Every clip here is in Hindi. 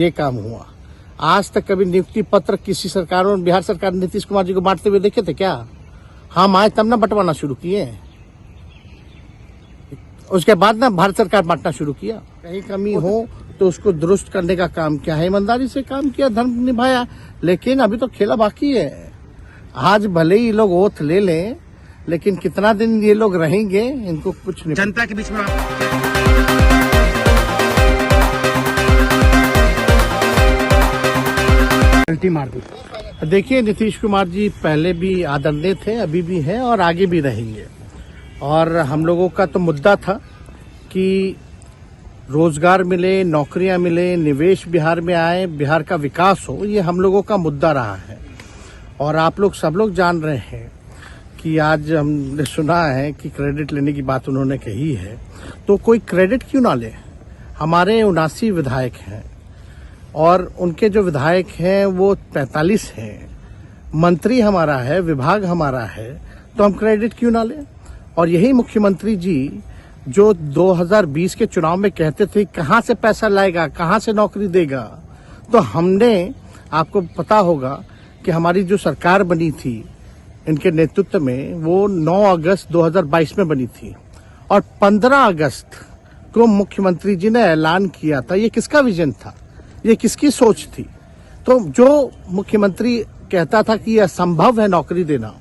ये काम हुआ। आज तक कभी नियुक्ति पत्र किसी सरकारों ने, बिहार सरकार ने नीतीश कुमार जी को बांटते हुए देखे थे क्या? हम आए तब ना बंटवाना शुरू किए, उसके बाद ना भारत सरकार बांटना शुरू किया। कहीं कमी हो तो उसको दुरुस्त करने का काम किया है, ईमानदारी से काम किया, धर्म निभाया, लेकिन अभी तो खेला बाकी है। आज भले ही लोग ओथ ले लें, लेकिन कितना दिन ये लोग रहेंगे इनको कुछ नहीं। जनता के बीच में गलती मार दी। देखिए, नीतीश कुमार जी पहले भी आदरणीय थे, अभी भी हैं और आगे भी रहेंगे। और हम लोगों का तो मुद्दा था कि रोजगार मिले, नौकरियां मिले, निवेश बिहार में आए, बिहार का विकास हो, ये हम लोगों का मुद्दा रहा है। और आप लोग सब लोग जान रहे हैं कि आज हमने सुना है कि क्रेडिट लेने की बात उन्होंने कही है, तो कोई क्रेडिट क्यों ना ले। हमारे 79 विधायक हैं और उनके जो विधायक हैं वो 45 हैं, मंत्री हमारा है, विभाग हमारा है, तो हम क्रेडिट क्यों ना लें। और यही मुख्यमंत्री जी जो 2020 के चुनाव में कहते थे कहां से पैसा लाएगा, कहां से नौकरी देगा, तो हमने, आपको पता होगा कि हमारी जो सरकार बनी थी इनके नेतृत्व में, वो 9 अगस्त 2022 में बनी थी और 15 अगस्त को मुख्यमंत्री जी ने ऐलान किया था। ये किसका विजन था, ये किसकी सोच थी? तो जो मुख्यमंत्री कहता था कि यह असंभव है नौकरी देना,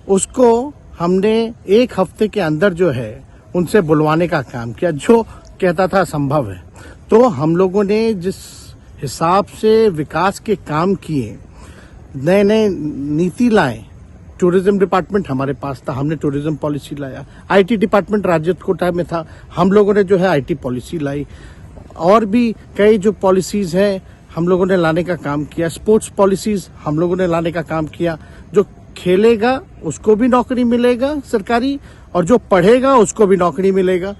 उसको हमने एक हफ्ते के अंदर जो है उनसे बुलवाने का काम किया, जो कहता था असंभव है। तो हम लोगों ने जिस हिसाब से विकास के काम किए, नए नए नीति लाए, टूरिज्म डिपार्टमेंट हमारे पास था, हमने टूरिज्म पॉलिसी लाया। आईटी डिपार्टमेंट राज्य कोटा में था, हम लोगों ने जो है आईटी पॉलिसी लाई। और भी कई जो पॉलिसीज हैं हम लोगों ने लाने का काम किया। स्पोर्ट्स पॉलिसीज हम लोगों ने लाने का काम किया। जो खेलेगा उसको भी नौकरी मिलेगा सरकारी, और जो पढ़ेगा उसको भी नौकरी मिलेगा।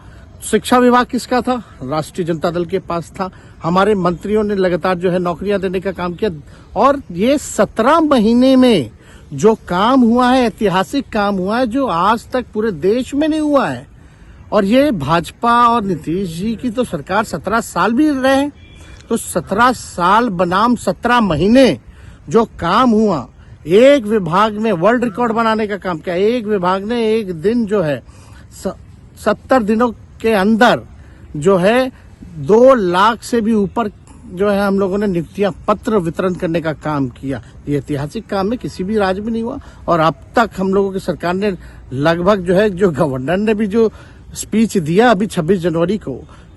शिक्षा विभाग किसका था? राष्ट्रीय जनता दल के पास था। हमारे मंत्रियों ने लगातार जो है नौकरियां देने का काम किया। और ये 17 महीने में जो काम हुआ है, ऐतिहासिक काम हुआ है, जो आज तक पूरे देश में नहीं हुआ है। और ये भाजपा और नीतीश जी की तो सरकार 17 साल भी रहे, तो 17 साल बनाम 17 महीने जो काम हुआ, एक विभाग में वर्ल्ड रिकॉर्ड बनाने का काम किया। एक विभाग ने एक दिन जो है 70 दिनों के अंदर जो है 2 लाख से भी ऊपर जो है हम लोगों ने नियुक्तियां पत्र वितरण करने का काम किया। ये ऐतिहासिक काम है, किसी भी राज्य में नहीं हुआ। और अब तक हम लोगों की सरकार ने लगभग जो है, जो गवर्नर ने भी जो स्पीच दिया अभी 26 जनवरी को,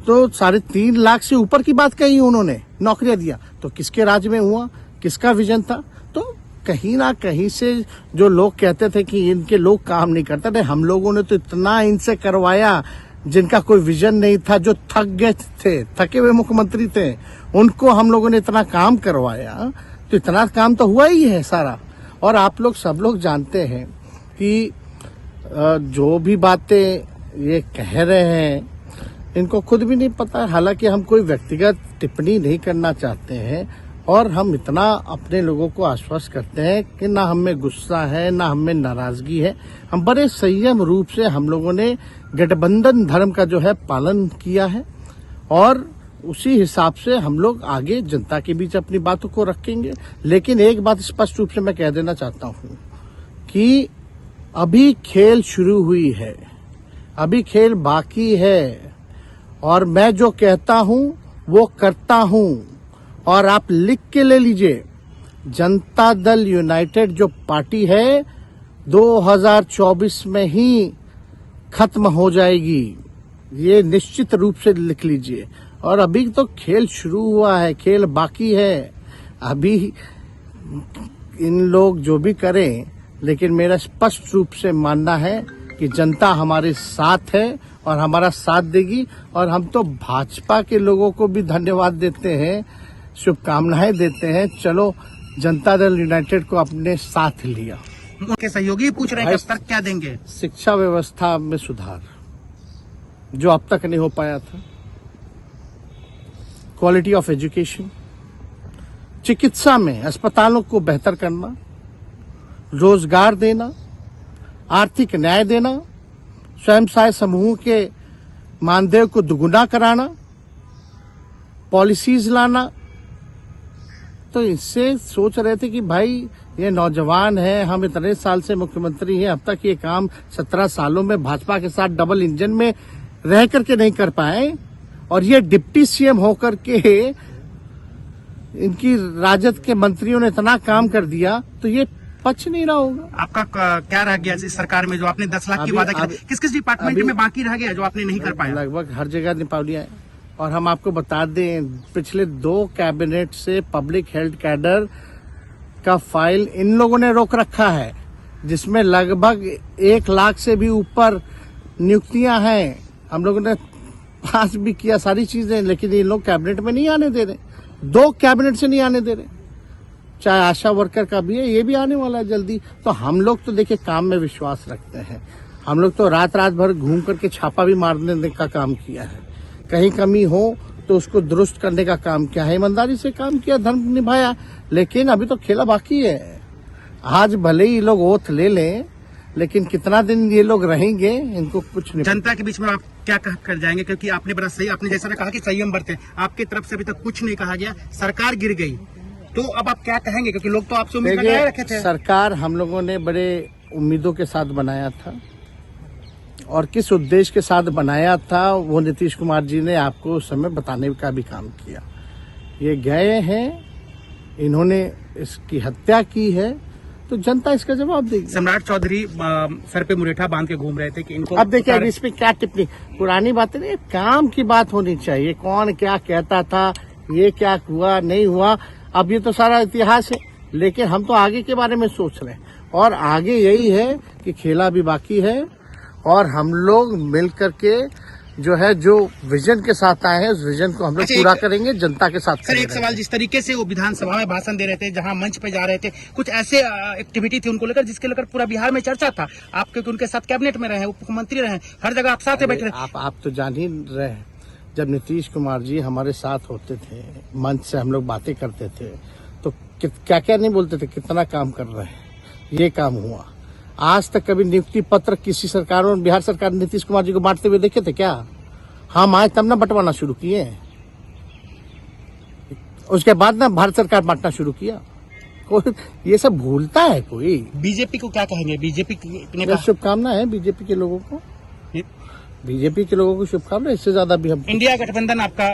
तो 3.5 लाख से ऊपर की बात कही उन्होंने, नौकरियां दिया। तो किसके राज्य में हुआ, किसका विजन था? तो कहीं ना कहीं से जो लोग कहते थे कि इनके लोग काम नहीं करते थे, हम लोगों ने तो इतना इनसे करवाया जिनका कोई विजन नहीं था, जो थक गए थे, थके हुए मुख्यमंत्री थे, उनको हम लोगों ने इतना काम करवाया। तो इतना काम तो हुआ ही है सारा। और आप लोग सब लोग जानते हैं कि जो भी बातें ये कह रहे हैं इनको खुद भी नहीं पता। हालांकि हम कोई व्यक्तिगत टिप्पणी नहीं करना चाहते हैं, और हम इतना अपने लोगों को आश्वस्त करते हैं कि ना हमें गुस्सा है, ना हमें नाराजगी है। हम बड़े संयम रूप से हम लोगों ने गठबंधन धर्म का जो है पालन किया है, और उसी हिसाब से हम लोग आगे जनता के बीच अपनी बातों को रखेंगे। लेकिन एक बात स्पष्ट रूप से मैं कह देना चाहता हूं कि अभी खेल शुरू हुई है, अभी खेल बाकी है, और मैं जो कहता हूं वो करता हूं। और आप लिख के ले लीजिए, जनता दल यूनाइटेड जो पार्टी है 2024 में ही खत्म हो जाएगी, ये निश्चित रूप से लिख लीजिए। और अभी तो खेल शुरू हुआ है, खेल बाकी है। अभी इन लोग जो भी करें, लेकिन मेरा स्पष्ट रूप से मानना है कि जनता हमारे साथ है और हमारा साथ देगी। और हम तो भाजपा के लोगों को भी धन्यवाद देते हैं, शुभकामनाएं देते हैं। चलो, जनता दल यूनाइटेड को अपने साथ लिया। उनके सहयोगी पूछ रहे हैं कि अब तक क्या देंगे? शिक्षा व्यवस्था में सुधार जो अब तक नहीं हो पाया था, क्वालिटी ऑफ एजुकेशन, चिकित्सा में अस्पतालों को बेहतर करना, रोजगार देना, आर्थिक न्याय देना, स्वयं सहायता समूह के मानदेय को दुगुना कराना, पॉलिसीज लाना, तो इससे सोच रहे थे कि भाई ये नौजवान है, हम इतने साल से मुख्यमंत्री हैं, अब तक ये काम 17 सालों में भाजपा के साथ डबल इंजन में रह करके नहीं कर पाए, और ये डिप्टी सीएम होकर के इनकी राजद के मंत्रियों ने इतना काम कर दिया, तो ये पच नहीं रहा होगा। आपका क्या रह गया इस सरकार में जो आपने 10 लाख की वादा किया, किस किस डिपार्टमेंट में बाकी रह गया जो आपने नहीं कर पाया? लगभग हर जगह निपा लिया है। और हम आपको बता दें, पिछले 2 कैबिनेट से पब्लिक हेल्थ कैडर का फाइल इन लोगों ने रोक रखा है, जिसमें लगभग 1 लाख से भी ऊपर नियुक्तियां हैं। हम लोगों ने पास भी किया सारी चीजें, लेकिन ये लोग कैबिनेट में नहीं आने दे रहे। 2 कैबिनेट से नहीं आने दे रहे। चाहे आशा वर्कर का भी है, ये भी आने वाला है जल्दी। तो हम लोग तो देखिए काम में विश्वास रखते हैं। हम लोग तो रात भर घूम करके छापा भी मारने का काम किया है। कहीं कमी हो तो उसको दुरुस्त करने का काम किया है, ईमानदारी से काम किया, धर्म निभाया। लेकिन अभी तो खेला बाकी है। आज भले ही लोग ओथ ले लें, लेकिन कितना दिन ये लोग रहेंगे, इनको कुछ नहीं। जनता के बीच में आप क्या कह कर जाएंगे? क्योंकि आपने बड़ा सही, आपने जैसा कहा कि संयम बरते, आपकी तरफ से अभी तक कुछ नहीं कहा गया, सरकार गिर गई, तो अब आप क्या कहेंगे? क्योंकि लोग तो आपसे उम्मीद लगाए रखे थे। सरकार हम लोगों ने बड़े उम्मीदों के साथ बनाया था, और किस उद्देश्य के साथ बनाया था वो नीतीश कुमार जी ने आपको उस समय बताने का भी काम किया। ये गए हैं, इन्होंने इसकी हत्या की है, तो जनता इसका जवाब देगी। सम्राट चौधरी सर पे मुरेठा बांध के घूम रहे थे कि इनको, अब देखिए, अब इस पे क्या टिप्पणी, पुरानी बातें नहीं, काम की बात होनी चाहिए। कौन क्या कहता था, ये क्या हुआ नहीं हुआ, अब ये तो सारा इतिहास है। लेकिन हम तो आगे के बारे में सोच रहे हैं, और आगे यही है कि खेला भी बाकी है, और हम लोग मिल करके जो है, जो विजन के साथ आए हैं, उस विजन को हम लोग पूरा करेंगे, जनता के साथ। सर एक सवाल, जिस तरीके से वो विधानसभा में भाषण दे रहे थे, जहां मंच पे जा रहे थे, कुछ ऐसे एक्टिविटी थी उनको लेकर जिसके लेकर पूरा बिहार में चर्चा था। आप क्योंकि उनके साथ कैबिनेट में रहे, उप मुख्यमंत्री रहे, हर जगह आप साथ बैठे रहे। आप तो जान ही रहे हैं, जब नीतीश कुमार जी हमारे साथ होते थे, मंच से हम लोग बातें करते थे, तो क्या क्या नहीं बोलते थे, कितना काम कर रहे हैं, ये काम हुआ। आज तक कभी नियुक्ति पत्र किसी सरकारों, बिहार सरकार नीतीश कुमार जी को बांटते हुए देखे थे क्या? हम आए तब ना बंटवाना शुरू किए, उसके बाद ना भारत सरकार बांटना शुरू किया। कोई ये सब भूलता है कोई? बीजेपी को क्या कहेंगे? बीजेपी ने शुभकामना है बीजेपी के लोगों को, बीजेपी के लोगों को शुभकामना। इससे ज्यादा भी हम इंडिया गठबंधन आपका